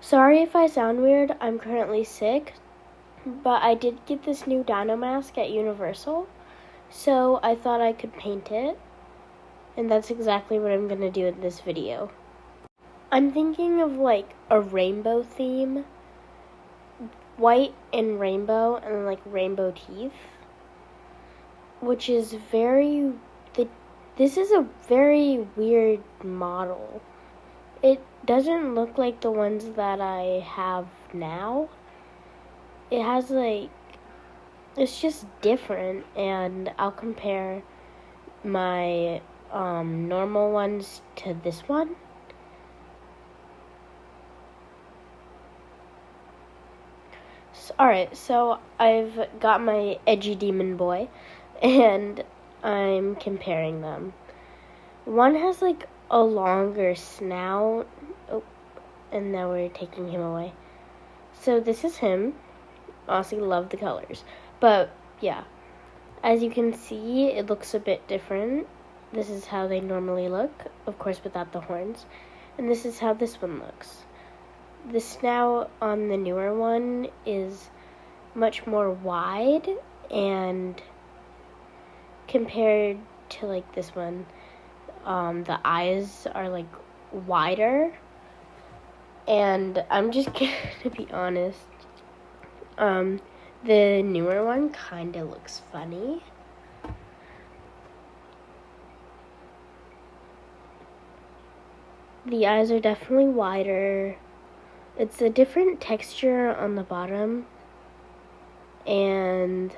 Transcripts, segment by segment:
Sorry if I sound weird, I'm currently sick, but I did get this new dino mask at Universal, so I thought I could paint it, and that's exactly what I'm going to do in this video. I'm thinking of like a rainbow theme, white and rainbow, and like rainbow teeth, which is this is a very weird model. It doesn't look like the ones that I have now. It has it's just different, and I'll compare my normal ones to this one. Alright, so I've got my edgy demon boy, and I'm comparing them. One has like a longer snout. Oh, and now we're taking him away. So this is him. Honestly, love the colors. But yeah, as you can see, it looks a bit different. This is how they normally look, of course without the horns. And this is how this one looks. The snout on the newer one is much more wide, and compared to like this one, the eyes are like wider. And I'm just gonna be honest, the newer one kind of looks funny. The eyes are definitely wider. It's a different texture on the bottom, and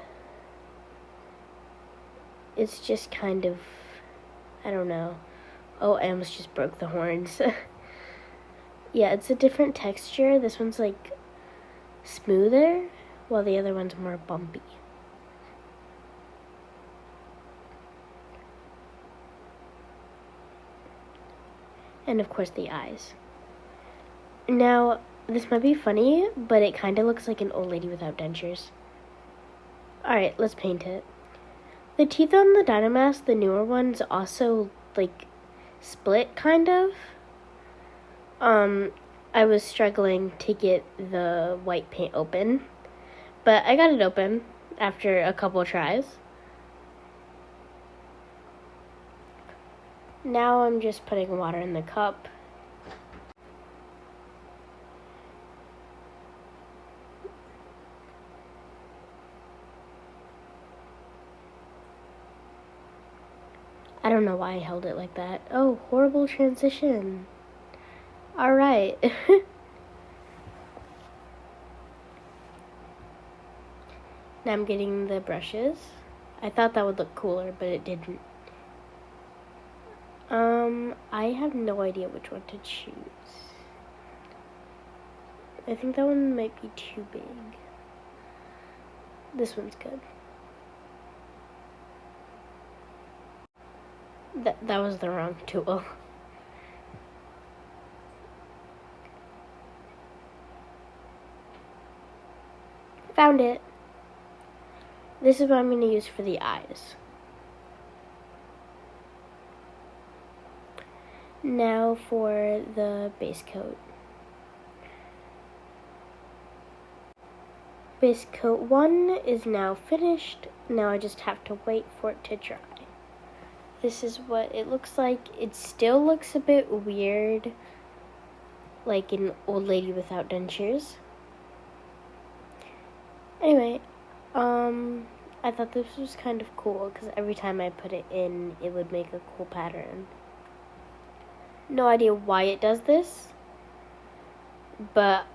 it's just kind of, I don't know. Oh, I almost just broke the horns. Yeah, it's a different texture. This one's like smoother, while the other one's more bumpy. And of course the eyes. Now, this might be funny, but it kind of looks like an old lady without dentures. Alright, let's paint it. The teeth on the dino mask, the newer ones, also like split kind of. I was struggling to get the white paint open, but I got it open after a couple tries. Now I'm just putting water in the cup. I don't know why I held it like that. Oh, horrible transition. Alright. Now I'm getting the brushes. I thought that would look cooler, but it didn't. I have no idea which one to choose. I think that one might be too big. This one's good. That was the wrong tool. Found it. This is what I'm going to use for the eyes. Now for the base coat. Base coat 1 is now finished. Now I just have to wait for it to dry. This is what it looks like. It still looks a bit weird, like an old lady without dentures. Anyway, I thought this was kind of cool because every time I put it in, it would make a cool pattern. No idea why it does this, but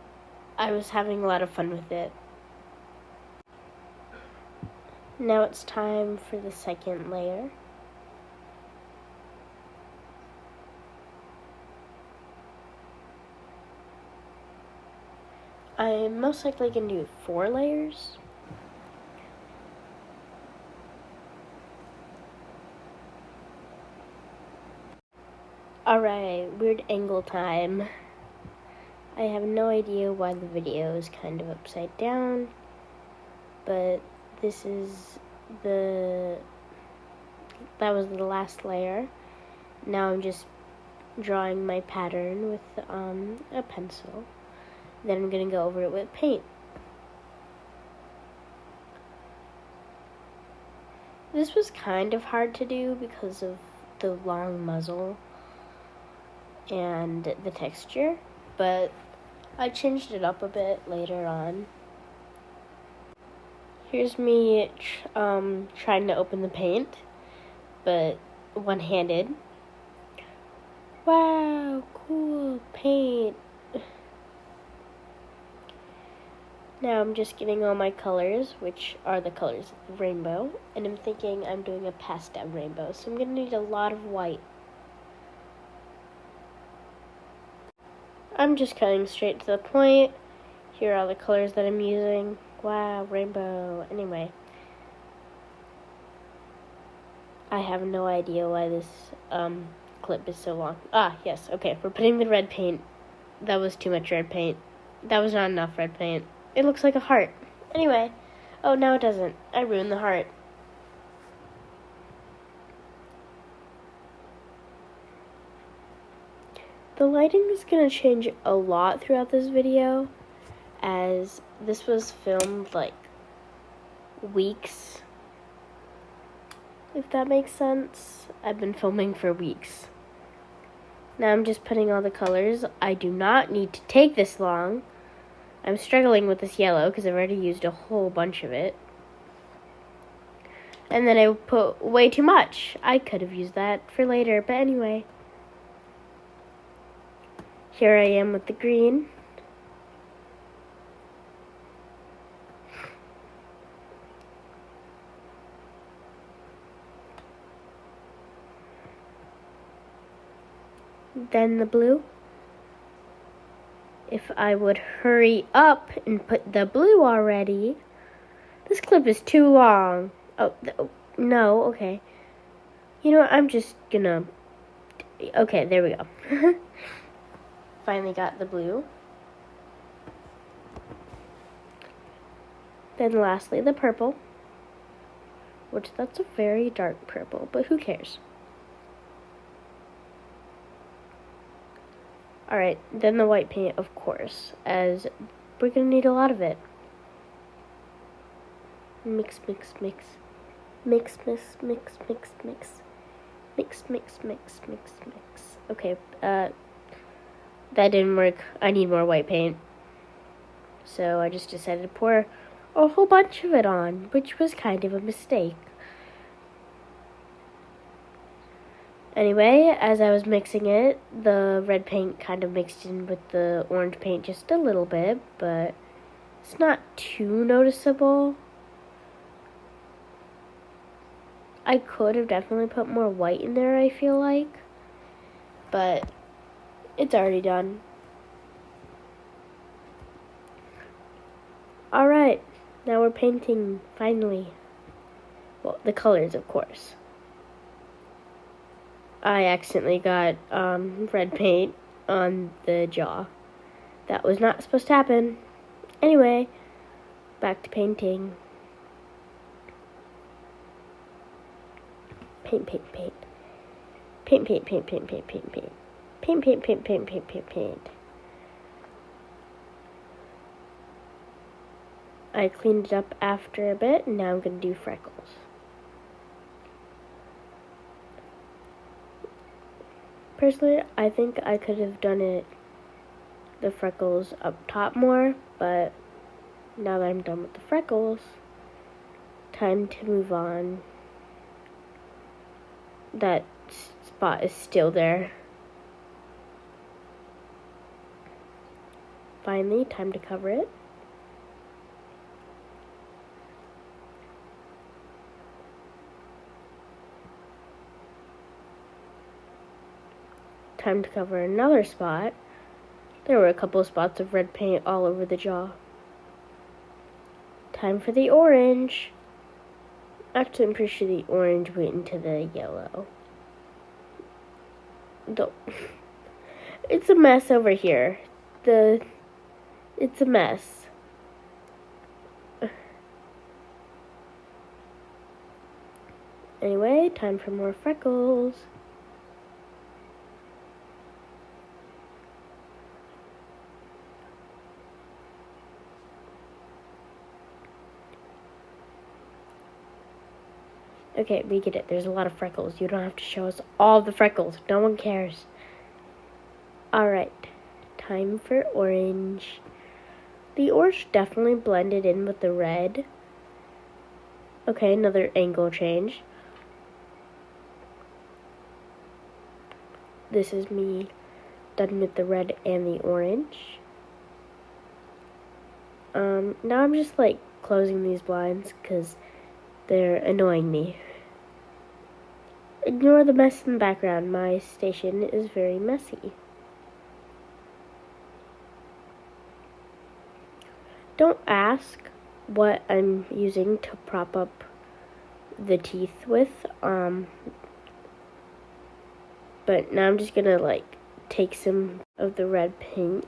I was having a lot of fun with it. Now it's time for the second layer. I'm most likely going to do 4 layers. Alright, weird angle time. I have no idea why the video is kind of upside down, but this is that was the last layer. Now I'm just drawing my pattern with a pencil. Then I'm going to go over it with paint. This was kind of hard to do because of the long muzzle and the texture, but I changed it up a bit later on. Here's me trying to open the paint, but one-handed. Wow, cool paint. Now I'm just getting all my colors, which are the colors of the rainbow, and I'm thinking I'm doing a pastel rainbow, so I'm going to need a lot of white. I'm just cutting straight to the point. Here are all the colors that I'm using. Wow, rainbow. Anyway, I have no idea why this clip is so long. Ah, yes, okay, we're putting the red paint. That was too much red paint. That was not enough red paint. It looks like a heart. Anyway, oh, no it doesn't. I ruined the heart. The lighting is going to change a lot throughout this video, as this was filmed like weeks, if that makes sense. I've been filming for weeks. Now I'm just putting all the colors. I do not need to take this long. I'm struggling with this yellow because I've already used a whole bunch of it. And then I put way too much. I could have used that for later, but anyway. Here I am with the green. Then the blue. If I would hurry up and put the blue already. This clip is too long. Oh, no, okay. You know what, I'm just gonna... Okay, there we go. Finally got the blue. Then lastly, the purple. Which, that's a very dark purple, but who cares? Alright, then the white paint, of course, as we're gonna need a lot of it. Mix, mix, mix. Mix, mix, mix, mix, mix. Mix, mix, mix, mix, mix. Okay, that didn't work. I need more white paint. So I just decided to pour a whole bunch of it on, which was kind of a mistake. Anyway, as I was mixing it, the red paint kind of mixed in with the orange paint just a little bit, but it's not too noticeable. I could have definitely put more white in there, I feel like, but it's already done. Alright, now we're painting, finally. Well, the colors, of course. I accidentally got red paint on the jaw. That was not supposed to happen. Anyway, back to painting. Paint, paint, paint. Paint, paint, paint, paint, paint, paint, paint. Paint, paint, paint, paint, paint, paint, paint. I cleaned it up after a bit, and now I'm going to do freckles. Personally, I think I could have done the freckles up top more, but now that I'm done with the freckles, time to move on. That spot is still there. Finally, time to cover it. Time to cover another spot. There were a couple of spots of red paint all over the jaw. Time for the orange. Actually, I'm pretty sure the orange went into the yellow. It's a mess over here. It's a mess. Anyway, time for more freckles. Okay, we get it. There's a lot of freckles. You don't have to show us all the freckles. No one cares. Alright, time for orange. The orange definitely blended in with the red. Okay, another angle change. This is me done with the red and the orange. Now I'm just like closing these blinds because they're annoying me. Ignore the mess in the background. My station is very messy. Don't ask what I'm using to prop up the teeth with. But now I'm just gonna like take some of the red paint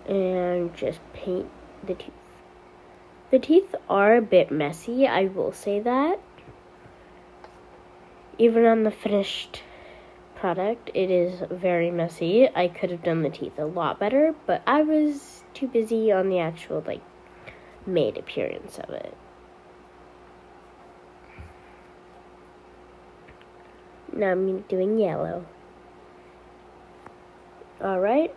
and just paint the teeth. The teeth are a bit messy, I will say that. Even on the finished product, it is very messy. I could have done the teeth a lot better, but I was too busy on the actual like made appearance of it. Now I'm doing yellow. Alright.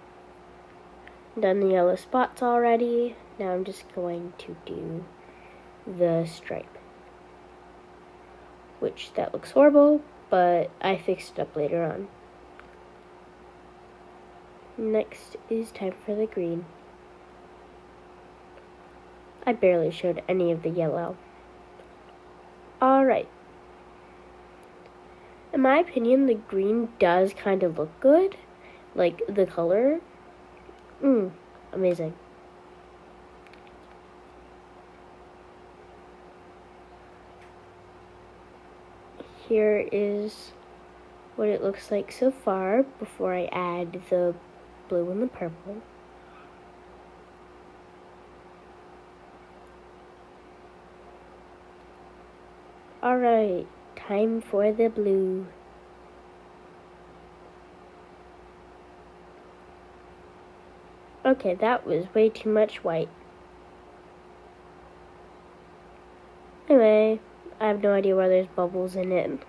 Done the yellow spots already. Now I'm just going to do the stripe. Which that looks horrible, but I fixed it up later on. Next is time for the green. I barely showed any of the yellow. Alright. In my opinion, the green does kind of look good. Like, the color. Amazing. Here is what it looks like so far before I add the blue and the purple. Alright, time for the blue. Okay, that was way too much white. Anyway, I have no idea why there's bubbles in it.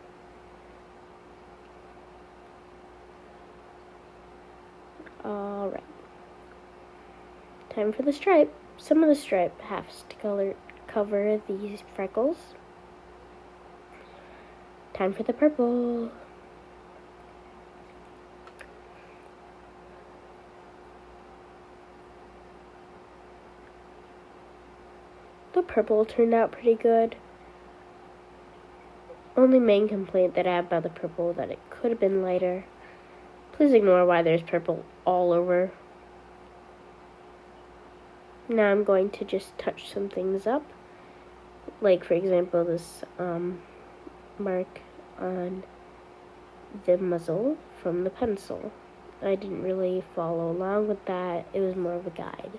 Alright. Time for the stripe. Some of the stripe has to cover these freckles. Time for the purple. The purple turned out pretty good. Only main complaint that I have about the purple that it could have been lighter. Please ignore why there's purple all over. Now I'm going to just touch some things up. Like, for example, this mark on the muzzle from the pencil. I didn't really follow along with that. It was more of a guide.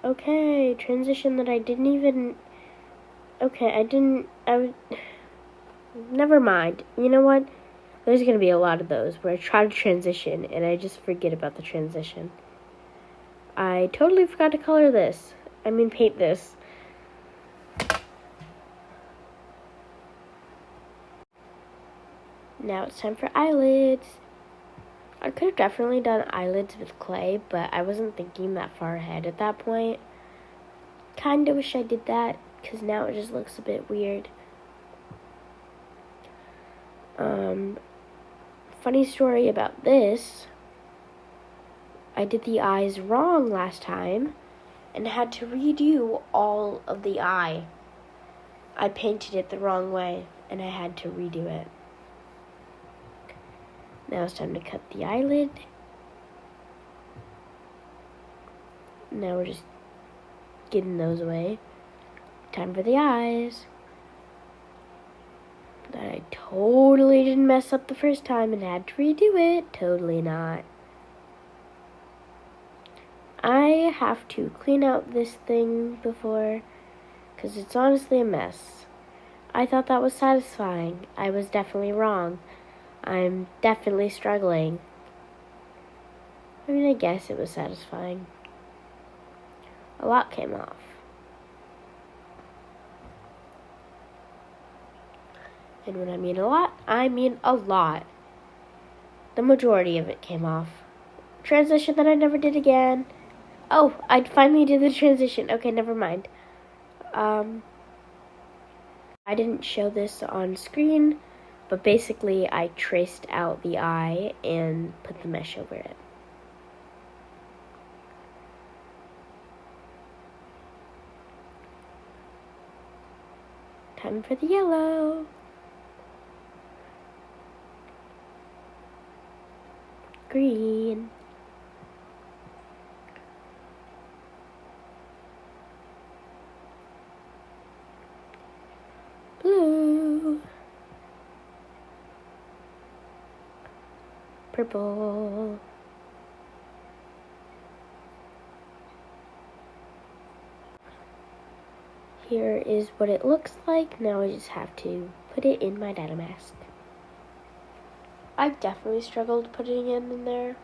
Okay, transition that I didn't even... Okay, never mind. You know what? There's going to be a lot of those where I try to transition and I just forget about the transition. I totally forgot to color this. I mean paint this. Now it's time for eyelids. I could have definitely done eyelids with clay, but I wasn't thinking that far ahead at that point. Kinda wish I did that, because now it just looks a bit weird. Funny story about this. I did the eyes wrong last time and had to redo all of the eye. I painted it the wrong way and I had to redo it. Now it's time to cut the eyelid. Now we're just getting those away. Time for the eyes. That I totally didn't mess up the first time and had to redo it. Totally not. I have to clean out this thing before, because it's honestly a mess. I thought that was satisfying. I was definitely wrong. I'm definitely struggling. I mean, I guess it was satisfying. A lot came off. And when I mean a lot, I mean a lot. The majority of it came off. Transition that I never did again. Oh, I finally did the transition. Okay, never mind. I didn't show this on screen, but basically I traced out the eye and put the mesh over it. Time for the yellow. Green. Blue. Purple. Here is what it looks like. Now I just have to put it in my dino mask. I definitely struggled putting it in there.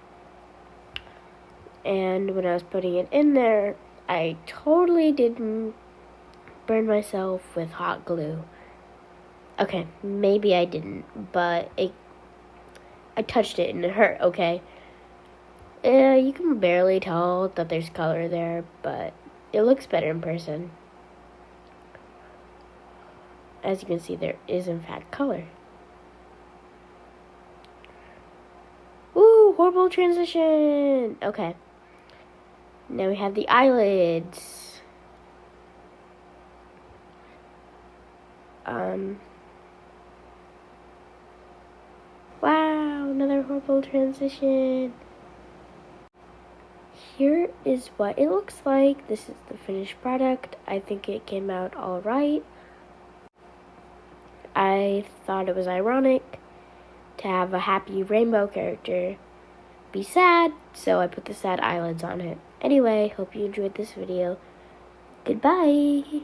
And when I was putting it in there, I totally didn't burn myself with hot glue. Okay, maybe I didn't, but I touched it and it hurt, okay? Yeah, you can barely tell that there's color there, but it looks better in person. As you can see, there is in fact color. Ooh, horrible transition! Okay. Now we have the eyelids. Wow, another horrible transition. Here is what it looks like. This is the finished product. I think it came out all right. I thought it was ironic to have a happy rainbow character be sad, so I put the sad eyelids on it. Anyway, hope you enjoyed this video. Goodbye!